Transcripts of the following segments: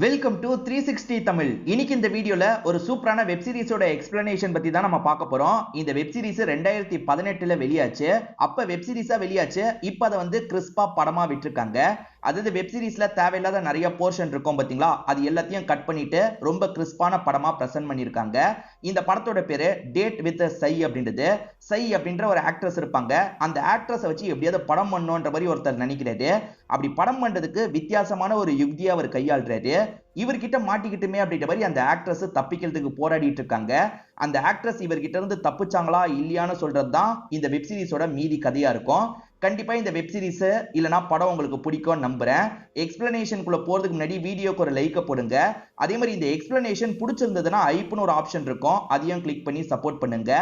Welcome to 360 Tamil. இன்னைக்கு இந்த வீடியோல ஒரு சூப்பரான வெப் சீரிஸோட எக்ஸ்பிளனேஷன் பத்தி தான் நம்ம பார்க்க போறோம். இந்த வெப் சீரிஸ் 2018ல வெளியாச்சு. அப்ப வெப் சீரிஸா வெளியாச்சு. இப்ப அத வந்து கிறிஸ்பா படமா விட்டுருக்காங்க. அதாவது வெப் சீரிஸ்ல தேவையில்லாத நிறைய போர்ஷன் இருக்கும் பாத்தீங்களா, அது எல்லாத்தையும் கட் பண்ணிட்டு ரொம்ப கிறிஸ்பான படமா பிரசன்ட் பண்ணிருக்காங்க. இந்த படத்தோட பேரு டேட் வித் சை அப்படின்றது. சை அப்படின்ற ஒரு ஆக்ட்ரஸ் இருப்பாங்க. அந்த ஆக்ட்ரஸை வச்சு எப்படியாவது படம் பண்ணணும்ன்ற மாதிரி ஒருத்தர் நினைக்கிறாரு. அப்படி படம் பண்றதுக்கு வித்தியாசமான ஒரு யுக்தியை அவர் கையாளுறாரு. இவர்கிட்ட மாட்டிக்கிட்டுமே அப்படின்ற மாதிரி அந்த ஆக்ட்ரஸ் தப்பிக்கிறதுக்கு போராடிட்டு இருக்காங்க. அந்த ஆக்ட்ரஸ் இவர்கிட்ட இருந்து தப்பிச்சாங்களா இல்லையான்னு சொல்றதுதான் இந்த வெப் சீரிஸோட மீதி கதையா இருக்கும். கண்டிப்பா இந்த வெப் சீரிஸ் இல்லனா படம் உங்களுக்கு பிடிக்கும் நம்புறேன். எக்ஸ்பிளனேஷனுக்குள்ள போறதுக்கு முன்னாடி வீடியோக்கு ஒரு லைக் போடுங்க. அதே மாதிரி இந்த எக்ஸ்பிளனேஷன் பிடிச்சிருந்ததுன்னா ஐப்னு ஒரு ஆப்ஷன் இருக்கும், அதையும் கிளிக் பண்ணி சப்போர்ட் பண்ணுங்க.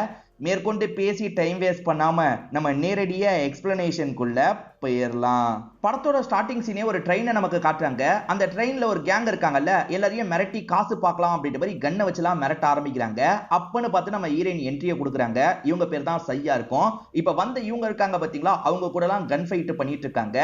மேற்கொண்டு பேசி டைம் வேஸ்ட் பண்ணாம நம்ம நேரடியா எக்ஸ்பிளனேஷனுக்குள்ள போயிடலாம். படத்தோட ஸ்டார்டிங் சீனே ஒரு ட்ரெயினை நமக்கு காட்டுறாங்க. அந்த ட்ரெயின்ல ஒரு கேங் இருக்காங்கல்ல, எல்லாரையும் மிரட்டி காசு பார்க்கலாம் அப்படின்ற மாதிரி கண்ணை வச்சுலாம் மிரட்ட ஆரம்பிக்கிறாங்க. அப்பன்னு பார்த்து நம்ம ஹீரோயின் என்ட்ரியை கொடுக்குறாங்க. இவங்க பேர் தான் சையா இருக்கும். இப்ப வந்த இவங்க இருக்காங்க பாத்தீங்களா, அவங்க கூட எல்லாம் கன் ஃபைட் பண்ணிட்டு இருக்காங்க.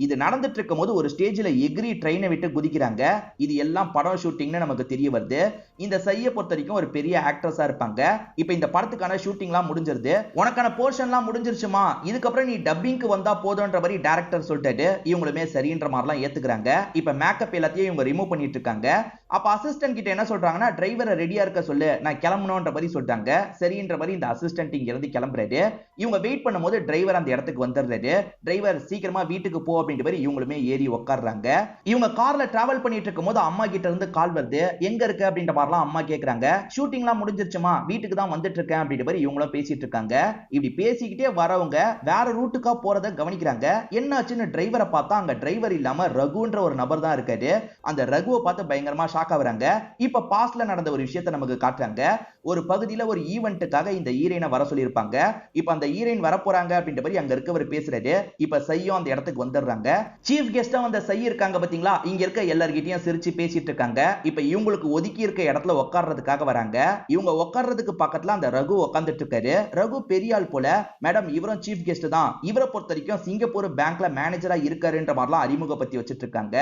இது நடந்துட்டு இருக்கும் போது ஒரு ஸ்டேஜ்ல எகிரி ட்ரெயினை விட்டு குதிக்கிறாங்க. இது எல்லாம் படம் ஷூட்டிங்னு நமக்கு தெரிய வருது. இந்த சையை பொறுத்த வரைக்கும் ஒரு பெரிய ஆக்ட்ரஸா இருப்பாங்க. இப்ப இந்த படத்துக்கான ஷூட்டிங்லாம் முடிஞ்சிருது. உனக்கான போர்ஷன்லாம் முடிஞ்சிருச்சுமா, இதுக்கப்புறம் நீ டப்பிங்க்கு வந்தா போதுன்ற மாதிரி டைரக்டர் சொல்லிட்டாரு. இவங்களுமே சரின்ற மாதிரிலாம் ஏத்துக்கிறாங்க. இப்ப மேக்கப் எல்லாத்தையும் இவங்க ரிமூவ் பண்ணிட்டு இருக்காங்க. அப்ப அசிஸ்டன்ட் கிட்ட என்ன சொல்றாங்கன்னா, டிரைவரை ரெடியா இருக்க சொல்லு, நான் கிளம்பணும்ன்ற மாதிரி சொல்லிட்டாங்க. சரின்ற மாதிரி இந்த அசிஸ்டன்ட் இங்க இருந்து கிளம்புறாரு. இவங்க வெயிட் பண்ணும்போது டிரைவர் அந்த இடத்துக்கு வந்துடுறாரு. டிரைவர் சீக்கிரமா வீட்டுக்கு போ அப்படின்ற மாதிரி இவங்களுமே ஏறி உட்கார்றாங்க. இவங்க கார்ல டிராவல் பண்ணிட்டு இருக்கும் போது அம்மா கிட்ட இருந்து கால் வருது. எங்க இருக்க அப்படின்ற மாதிரிலாம் அம்மா கேக்குறாங்க. ஷூட்டிங்லாம் முடிஞ்சிருச்சுமா, வீட்டுக்கு தான் வந்துட்டு இருக்கேன் அப்படின்ற மாதிரி இவங்களும் பேசிட்டு இருக்காங்க. இப்படி பேசிக்கிட்டே வரவங்க வேற ரூட்டுக்கா போறத கவனிக்கிறாங்க. என்னாச்சுன்னு டிரைவரை பார்த்தா அங்க டிரைவர் இல்லாம ரகுன்ற ஒரு நபர் தான் இருக்காரு. அந்த ரகுவை பார்த்து பயங்கரமா ஷாக் ஆகுறாங்க. இப்ப பாஸ்ட்ல நடந்த ஒரு விஷயத்தை நமக்கு காட்டுறாங்க. ஒரு பகுதியில ஒரு ஈவென்ட்டுக்காக இந்த ஹீரோயினை வர சொல்லியிருப்பாங்க. இப்ப அந்த ஹீரோயின் வர போறாங்க அப்படின்ற மாதிரி அங்க இருக்கவர் பேசுறாரு. இப்ப சையும் அந்த இடத்துக்கு வந்துடுறாங்க. சீஃப் கெஸ்டா வந்த சை இருக்காங்க பாத்தீங்களா, இங்க இருக்க எல்லார்கிட்டயும் சிரிச்சு பேசிட்டு இருக்காங்க. இப்ப இவங்களுக்கு ஒதுக்கி இருக்க இடத்துல உட்கார்றதுக்காக வராங்க. இவங்க உட்கார்றதுக்கு பக்கத்துல அந்த ரகு உட்கார்ந்துட்டு இருக்காரு. ரகு பெரிய ஆள் போல. மேடம் இவரும் சீஃப் கெஸ்ட் தான். இவரை பொறுத்த வரைக்கும் சிங்கப்பூர் பேங்க்ல மேனேஜரா இருக்காருன்ற மாதிரிலாம் அறிமுகப்படுத்தி வச்சிட்டு இருக்காங்க.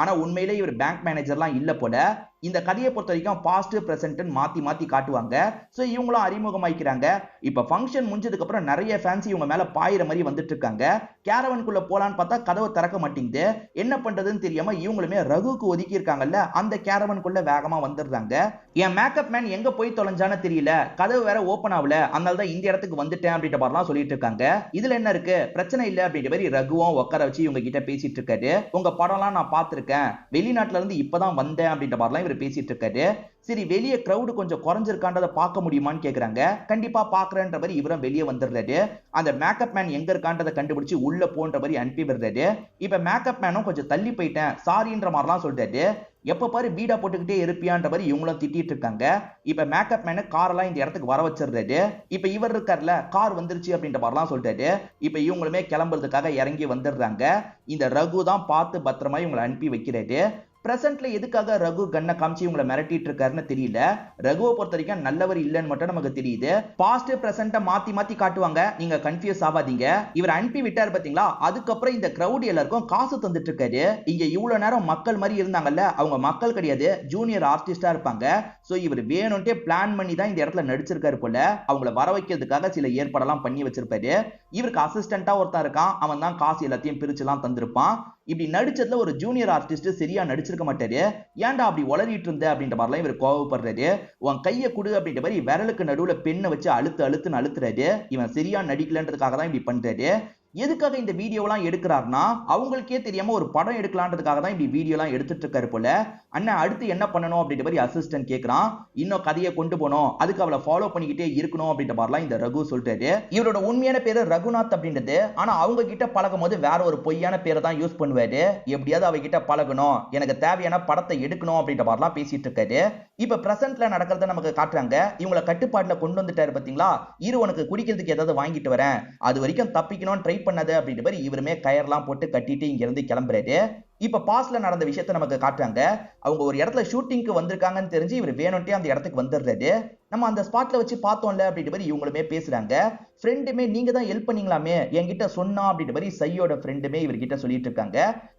ஆனா உண்மையிலே இவர் பேங்க் மேனேஜர்லாம் இல்ல போல. இந்த கதையை பொறுத்த வரைக்கும் பாஸ்ட் பிரசன்ட் மாத்தி மாத்தி காட்டுவாங்க. சோ இவங்களும் அறிமுகமாயிக்கிறாங்க. இப்ப ஃபங்க்ஷன் முடிஞ்சதுக்கு அப்புறம் நிறைய ஃபேன்ஸ் இவங்க மேல பாயிற மாதிரி வந்துட்டு இருக்காங்க. கேரவனுக்குள்ள போலான்னு பார்த்தா கதவை திறக்க மாட்டேங்குது. என்ன பண்றதுன்னு தெரியாம இவங்களுமே ரகுக்கு ஒதுக்கி இருக்காங்கல்ல, அந்த கேரவனுக்குள்ள வேகமா வந்துடுறாங்க. என் மேக்கப் மேன் எங்க போய் தொலைஞ்சான்னு தெரியல, கதவு வேற ஓபன் ஆகல, அதனால தான் இந்த இடத்துக்கு வந்துட்டேன் அப்படின்ற மாதிரிலாம் சொல்லிட்டு இருக்காங்க. இதுல என்ன இருக்கு, பிரச்சனை இல்ல அப்படின்ற மாதிரி ரகுவும் உட்கார வச்சு இவங்க கிட்ட பேசிட்டு இருக்காரு. உங்க படம்லாம் நான் பார்த்திருக்கேன், வெளிநாட்டுல இருந்து இப்பதான் வந்தேன் அப்படின்ற மாதிரிலாம் இவர் பேசிட்டு இருக்காரு. சரி வெளியே கிரவுட் கொஞ்சம் குறைஞ்சிருக்கான்றத பார்க்க முடியுமான்னு கேக்குறாங்க. கண்டிப்பா பாக்குறேன்ற மாதிரி இவரும் வெளியே வந்துடுறாரு. அந்த மேக்கப் மேன் எங்க இருக்கான்றதை கண்டுபிடிச்சு உள்ள போன்ற மாதிரி அனுப்பி விடுறாரு. இப்ப மேக்கப் மேனும் கொஞ்சம் தள்ளி போயிட்டேன் சாரின்ற மாதிரிலாம் சொல்றாரு. எப்ப பாரு பீடா போட்டுக்கிட்டே இருப்பியான்ற மாதிரி இவங்களும் திட்டிட்டு இருக்காங்க. இப்ப மேக்கப் மேனு காரெல்லாம் இந்த இடத்துக்கு வர வச்சிடுறாரு. இப்ப இவர் இருக்கார்ல, கார் வந்துருச்சு அப்படின்ற மாதிரிலாம் சொல்றாரு. இப்ப இவங்களுமே கிளம்புறதுக்காக இறங்கி வந்துடுறாங்க. இந்த ரகு தான் பார்த்து பத்திரமா இவங்களை அனுப்பி வைக்கிறாரு. பிரசன்ட்ல எதுக்காக ரகு கண்ணை காமிச்சு இவங்களை மிரட்டிட்டு இருக்காருன்னு தெரியல. ரகுவை பொறுத்த வரைக்கும் நல்லவர் இல்லைன்னு மட்டும் நமக்கு தெரியுது. பாஸ்ட் பிரசன்ட மாத்தி மாத்தி காட்டுவாங்க, நீங்க கன்ஃபியூஸ் ஆகாதீங்க. இவர் அனுப்பி விட்டாரு பாத்தீங்களா, அதுக்கப்புறம் இந்த கிரவுட் எல்லாருக்கும் காசு தந்துட்டு இருக்காரு. இங்க இவ்வளவு நேரம் மக்கள் மாதிரி இருந்தாங்கல்ல, அவங்க மக்கள் கிடையாது, ஜூனியர் ஆர்டிஸ்டா இருப்பாங்க. சோ இவர் வேணும்ட்டே பிளான் பண்ணி தான் இந்த இடத்துல நடிச்சிருக்காரு போல. அவங்கள வர வைக்கிறதுக்காக சில ஏற்பாடெல்லாம் பண்ணி வச்சிருப்பாரு. இவருக்கு அசிஸ்டண்டா ஒருத்தன் இருக்கான், அவன் தான் காசு எல்லாத்தையும் பிரிச்சு எல்லாம் தந்திருப்பான். இப்படி நடிச்சதுல ஒரு ஜூனியர் ஆர்டிஸ்ட் சரியா நடிச்சிருக்க மாட்டாரு. ஏன்டா அப்படி உளறிட்டு இருந்த அப்படின்ற மாதிரிலாம் இவர் கோவப்படுறாரு. உன் கையை கொடு அப்படின்ற மாதிரி விரலுக்கு நடுவுல பெண்ணை வச்சு அழுத்துன்னு அழுத்துறாரு. இவன் சரியா நடிக்கலன்றதுக்காக தான் இப்படி பண்றாரு. எதுக்காக இந்த வீடியோலாம் எடுக்கிறாருன்னா, அவங்களுக்கே தெரியாம ஒரு படம் எடுக்கலான்றதுக்காக தான் இப்படி வீடியோலாம் எடுத்துட்டு இருக்காரு போல. அண்ணன் அடுத்து என்ன பண்ணணும் அப்படின்ற மாதிரி அசிஸ்டன்ட் கேட்கிறான். இன்னும் கதையை கொண்டு போனோம், அதுக்கு அவளை ஃபாலோ பண்ணிக்கிட்டே இருக்கணும் அப்படின்ற மாதிரிலாம் இந்த ரகு சொல்றாரு. இவரோட உண்மையான பேரு ரகுநாத் அப்படின்றது. ஆனா அவங்க கிட்ட பழகும் போது வேற ஒரு பொய்யான பேரை தான் யூஸ் பண்ணுவாரு. எப்படியாவது அவகிட்ட பழகணும், எனக்கு தேவையான படத்தை எடுக்கணும் அப்படின்ற மாதிரிலாம் பேசிட்டு இருக்காரு. இப்ப பிரசன்ட்ல நடக்கிறத நமக்கு காட்டுறாங்க. இவங்களை கட்டுப்பாட்டுல கொண்டு வந்துட்டாரு பாத்தீங்களா, இரு உனக்கு குடிக்கிறதுக்கு ஏதாவது வாங்கிட்டு வரேன், அது வரைக்கும் தப்பிக்கணும் ட்ரை பண்ணாது அப்படின்ற மாதிரி இவருமே கயர்லாம் போட்டு கட்டிட்டு இங்க இருந்து கிளம்புறாரு. இப்ப பாஸ்ட்ல நடந்த விஷயத்தை நமக்கு காட்டுறாங்க. அவங்க ஒரு இடத்துல ஷூட்டிங்க்கு வந்திருக்காங்கன்னு தெரிஞ்சு இவர் வேணும்ட்டே அந்த இடத்துக்கு வந்துடுறாரு. நம்ம அந்த ஸ்பாட்ல வச்சு பார்த்தோம்ல அப்படின்ற மாதிரி இவங்களுமே பேசுறாங்க. ஃப்ரெண்டுமே நீங்க தான் ஹெல்ப் பண்ணீங்களாமே என்கிட்ட சொன்னா அப்படின்ற மாதிரி சையோட ஃப்ரெண்டுமே இவர்கிட்ட சொல்லிட்டு இருக்காங்க.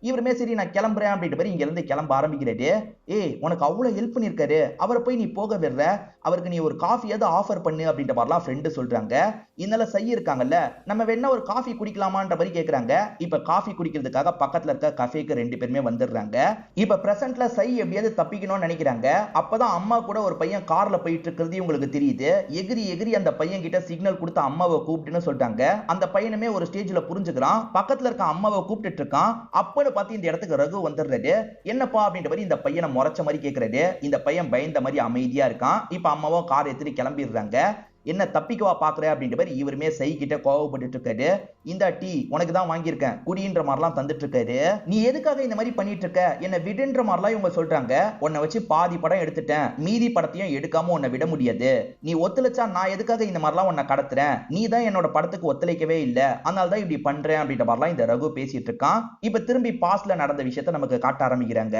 இவருமே சரி நான் கிளம்புறேன் அப்படின்ற மாதிரி இங்க இருந்து கிளம்ப ஆரம்பிக்கிறாரு. ஏய் உனக்கு அவ்வளவு ஹெல்ப் பண்ணிருக்காரு, அவரை போய் நீ போக விடுற, அவருக்கு நீ ஒரு காஃபியாவது ஆஃபர் பண்ணு அப்படின்ற மாதிரிலாம் ஃப்ரெண்டு சொல்றாங்க. இதனால சை இருக்காங்கல்ல, நம்ம வேணா ஒரு காஃபி குடிக்கலாமான்ற மாதிரி கேக்குறாங்க. இப்ப காஃபி குடிக்கிறதுக்காக பக்கத்துல இருக்க கஃபேக்கு ரெண்டு பேருமே வந்துடுறாங்க. இப்ப பிரசன்ட்ல சை எப்படியாவது தப்பிக்கணும்னு நினைக்கிறாங்க. அப்பதான் அம்மா கூட ஒரு பையன் கார்ல போயிட்டு இருக்கிறது உங்களுக்கு தெரியுது. எகிரி எகிரி அந்த பையன் கிட்ட சிக்னல் கொடுத்து அம்மாவை கூப்பிட்டுன்னு சொல்லிட்டாங்க. அந்த பையனுமே ஒரு ஸ்டேஜ்ல புரிஞ்சுக்கிறான். பக்கத்துல இருக்க அம்மாவை கூப்பிட்டு இருக்கான். அப்பன்னு பார்த்து இந்த இடத்துக்கு ரகு வந்துடுறாரு. என்னப்பா அப்படின்ற மாதிரி இந்த பையனை முறைச்ச மாதிரி கேட்கறாரு. இந்த பையன் பயந்த மாதிரி அமைதியா இருக்கான். இப்ப அம்மாவும் கார் எடுத்துட்டு கிளம்பிடுறாங்க. என்ன தப்பிக்கவா பாக்குற அப்படின்ற மாதிரி இவருமே சை கிட்ட கோவப்பட்டு இருக்காரு. இந்த டீ உனக்கு தான் வாங்கியிருக்கேன் குடின்ற மாதிரிலாம் தந்துட்டு இருக்காரு. நீ எதுக்காக இந்த மாதிரி பண்ணிட்டு இருக்க, என்ன விடுன்ற மாதிரிலாம் இவங்க சொல்றாங்க. உன்னை வச்சு பாதி படம் எடுத்துட்டேன், மீதி படத்தையும் எடுக்காம உன்னை விட முடியாது. நீ ஒத்துழைச்சா நான் எதுக்காக இந்த மாதிரிலாம் உன்னை கடத்துறேன், நீ தான் என்னோட படத்துக்கு ஒத்துழைக்கவே இல்ல, அதனால தான் இப்படி பண்றேன் அப்படின்ற மாதிரிலாம் இந்த ரகு பேசிட்டு இருக்கான். இப்ப திரும்பி பாஸ்ட்ல நடந்த விஷயத்த நமக்கு காட்ட ஆரம்பிக்கிறாங்க.